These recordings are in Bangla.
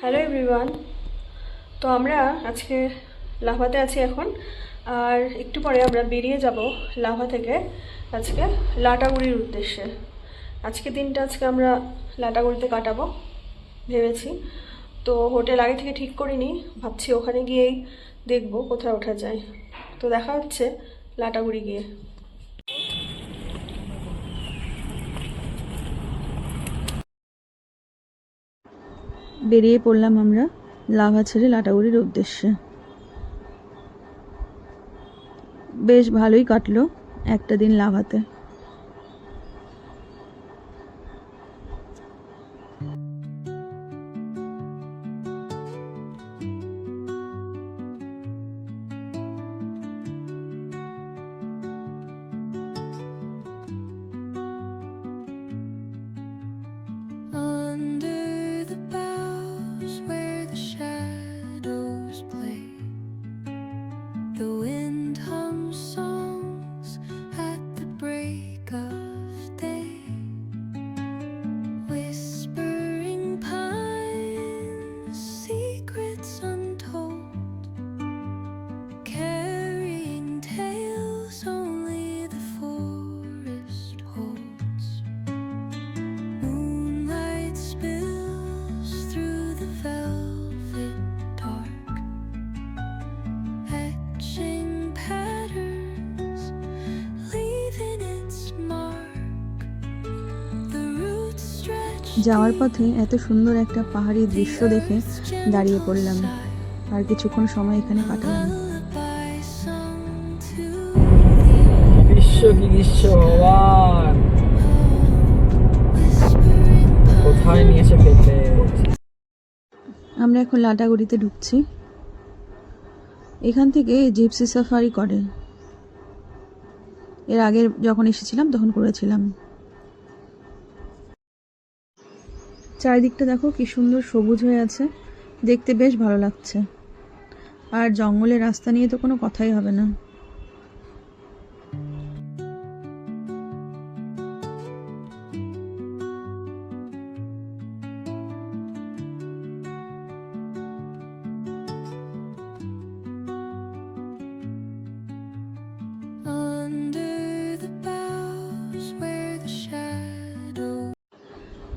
Hello everyone. তো আমরা আজকে লাভাতে আছি এখন, আর একটু পরে আমরা বেরিয়ে যাব লাভা থেকে আজকে লাটাগুড়ির উদ্দেশ্যে। আজকে আমরা লাটাগুড়িতে কাটাবো ভেবেছি। তো হোটেল আগে থেকে ঠিক করিনি, ভাবছি ওখানে গিয়েই দেখবো কোথায় ওঠা যায়। তো দেখা হচ্ছে লাটাগুড়ি গিয়ে। বেরিয়ে পড়লাম আমরা লাভা ছেড়ে লাটাগুড়ির উদ্দেশ্যে। বেশ ভালোই কাটলো একটা দিন লাভাতে। যাওয়ার পথে এত সুন্দর একটা পাহাড়ি দৃশ্য দেখে দাঁড়িয়ে পড়লাম, আর কিছুক্ষণ সময় এখানে কাটালাম। আমরা এখন লাটাগুড়িতে ঢুকছি। এখান থেকে জিপসি সাফারি করে, এর আগে যখন এসেছিলাম তখন করেছিলাম। চারিদিকটা দেখো কি সুন্দর সবুজ হয়ে আছে, দেখতে বেশ ভালো লাগছে। আর জঙ্গলের রাস্তা নিয়ে তো কোনো কথাই হবে না।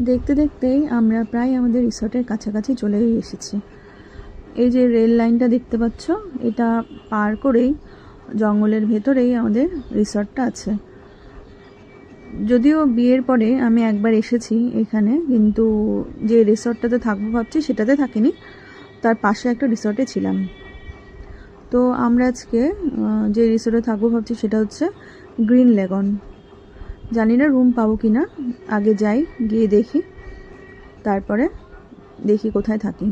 দেখতে দেখতেই আমরা প্রায় আমাদের রিসর্টের কাছাকাছি চলেই এসেছি। এই যে রেল লাইনটা দেখতে পাচ্ছ, এটা পার করেই জঙ্গলের ভেতরেই আমাদের রিসর্টটা আছে। যদিও বিয়ের পরে আমি একবার এসেছি এখানে, কিন্তু যে রিসর্টটাতে থাকবো ভাবছি সেটাতে থাকিনি, তার পাশে একটা রিসর্টে ছিলাম। তো আমরা আজকে যে রিসর্টে থাকবো ভাবছি সেটা হচ্ছে গ্রিন লেগন। জানি না রুম পাবো কি না, আগে যাই, গিয়ে দেখি, তারপরে দেখি কোথায় থাকি।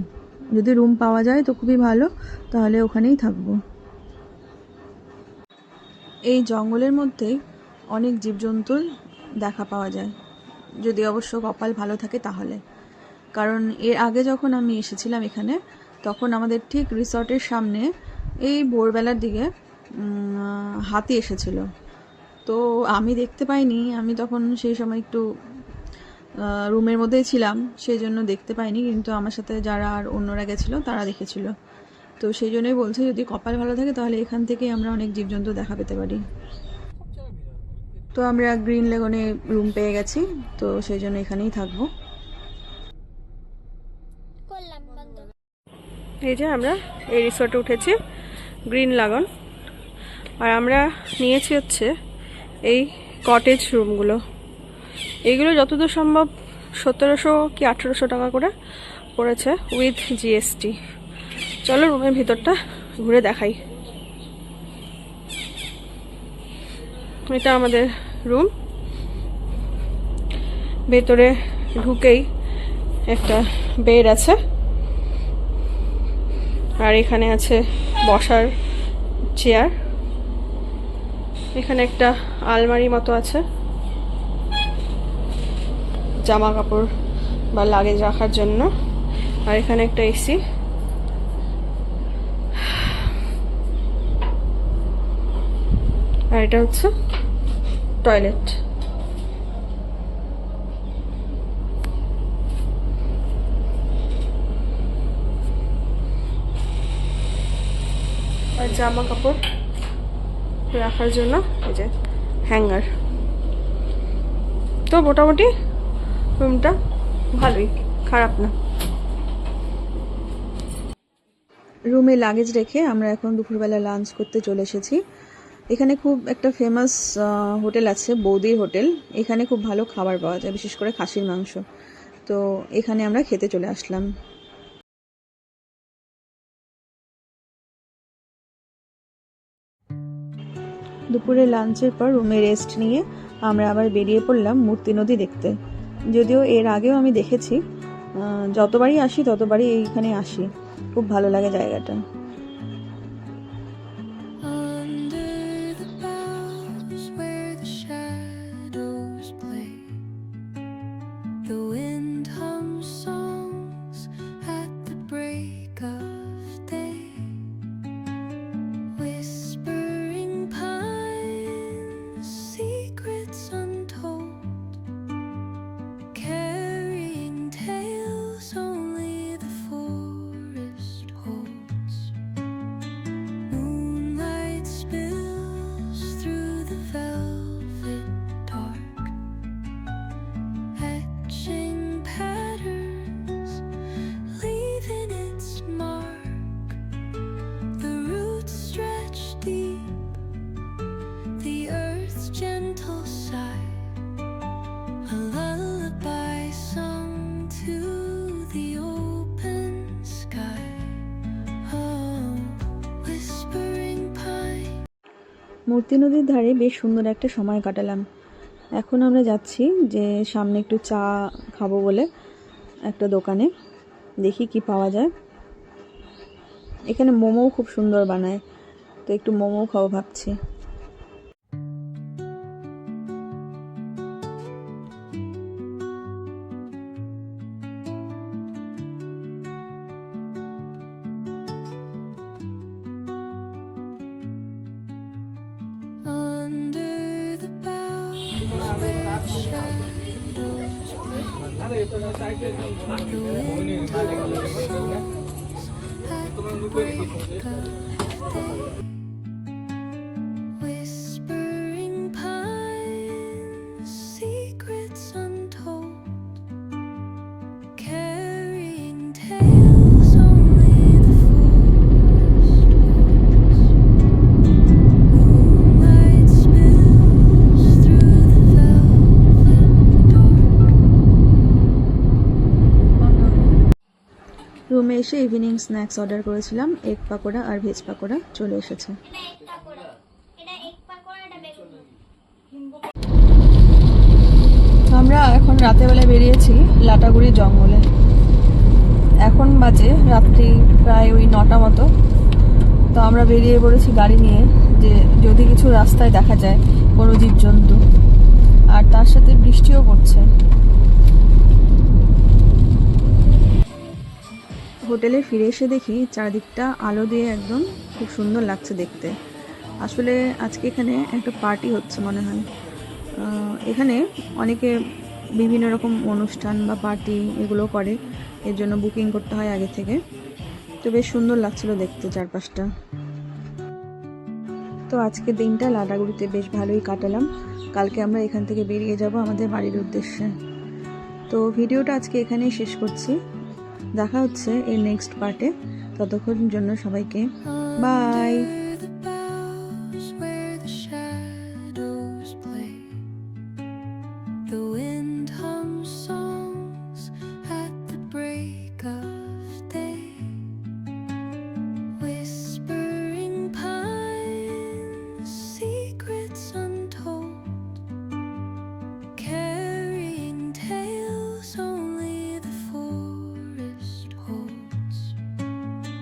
যদি রুম পাওয়া যায় তো খুবই ভালো, তাহলে ওখানেই থাকবো। এই জঙ্গলের মধ্যেই অনেক জীবজন্তুর দেখা পাওয়া যায়, যদি অবশ্য কপাল ভালো থাকে তাহলে। কারণ এর আগে যখন আমি এসেছিলাম এখানে, তখন আমাদের ঠিক রিসর্টের সামনে এই ভোরবেলার দিকে হাতি এসেছিল। তো আমি দেখতে পাইনি, আমি তখন সেই সময় একটু রুমের মধ্যেই ছিলাম, সেই জন্য দেখতে পাইনি। কিন্তু আমার সাথে যারা আর অন্যরা গেছিলো তারা দেখেছিল। তো সেই জন্যই বলছি, যদি কপাল ভালো থাকে তাহলে এখান থেকেই আমরা অনেক জীবজন্তু দেখা পেতে পারি। তো আমরা গ্রিন লেগনে রুম পেয়ে গেছি, তো সেই জন্য এখানেই থাকবো। এই যে আমরা এই রিসর্টে উঠেছি, গ্রিন লাগন। আর আমরা নিয়েছি হচ্ছে এই কটেজ রুমগুলো। এইগুলো যতদূর সম্ভব 1700 কি 1800 টাকা করে পড়েছে উইথ জিএসটি। চলো রুমের ভিতরটা ঘুরে দেখাই। এটা আমাদের রুম। ভেতরে ঢুকেই একটা বেড আছে, আর এখানে আছে বসার চেয়ার। এখানে একটা আলমারি মতো আছে জামা কাপড় বা লাগেজ রাখার জন্য। আর এখানে একটা এসি। আর এটা হচ্ছে টয়লেট। আর জামা কাপড় রাখার জন্য এই যে হ্যাঙ্গার। তো মোটামুটি রুমটা ভালোই, খারাপ না। রুমে লাগেজ রেখে আমরা এখন দুপুরবেলা লাঞ্চ করতে চলে এসেছি। এখানে খুব একটা ফেমাস হোটেল আছে, বৌদির হোটেল। এখানে খুব ভালো খাবার পাওয়া যায়, বিশেষ করে খাসির মাংস। তো এখানে আমরা খেতে চলে আসলাম। দুপুরে লাঞ্চের পর রুমে রেস্ট নিয়ে আমরা আবার বেরিয়ে পড়লাম মূর্তি নদী দেখতে। যদিও এর আগেও আমি দেখেছি, যতবারই আসি ততবারই এইখানে আসি। খুব ভালো লাগে জায়গাটা। মূর্তি নদীর ধারে বেশ সুন্দর একটা সময় কাটালাম। এখন আমরা যাচ্ছি যে সামনে একটু চা খাবো বলে একটা দোকানে, দেখি কি পাওয়া যায়। এখানে মোমোও খুব সুন্দর বানায়, তো একটু মোমো খাবো ভাবছি। Whispering pines, secrets untold, carrying tales only the forest holds. Moonlight spills through the velvet dark. রুমে এসে ইভিনিং স্ন্যাক্স অর্ডার করেছিলাম, এগ পাকোড়া আর ভেজ পাকোড়া চলে এসেছে। আমরা এখন রাতেরবেলা বেরিয়েছি লাটাগুড়ি জঙ্গলে। এখন বাজে রাত্রি প্রায় ওই 9টা মতো। তো আমরা বেরিয়ে পড়েছি গাড়ি নিয়ে, যে যদি কিছু রাস্তায় দেখা যায় কোনো জীবজন্তু। আর তার সাথে বৃষ্টিও পড়ছে। হোটেলে ফিরে এসে দেখি চারদিকটা আলো দিয়ে একদম খুব সুন্দর লাগছে দেখতে। আসলে আজকে এখানে একটা পার্টি হচ্ছে মনে হয়। এখানে অনেকে বিভিন্ন রকম অনুষ্ঠান বা পার্টি এগুলো করে, এর জন্য বুকিং করতে হয় আগে থেকে। তো বেশ সুন্দর লাগছিল দেখতে চারপাশটা। তো আজকে দিনটা লাটাগুড়িতে বেশ ভালোই কাটালাম। কালকে আমরা এখান থেকে বেরিয়ে যাব আমাদের বাড়ির উদ্দেশ্যে। তো ভিডিওটা আজকে এখানেই শেষ করছি। দেখা হচ্ছে এর নেক্সট পার্টে। ততক্ষণ জন্য সবাইকে বাই।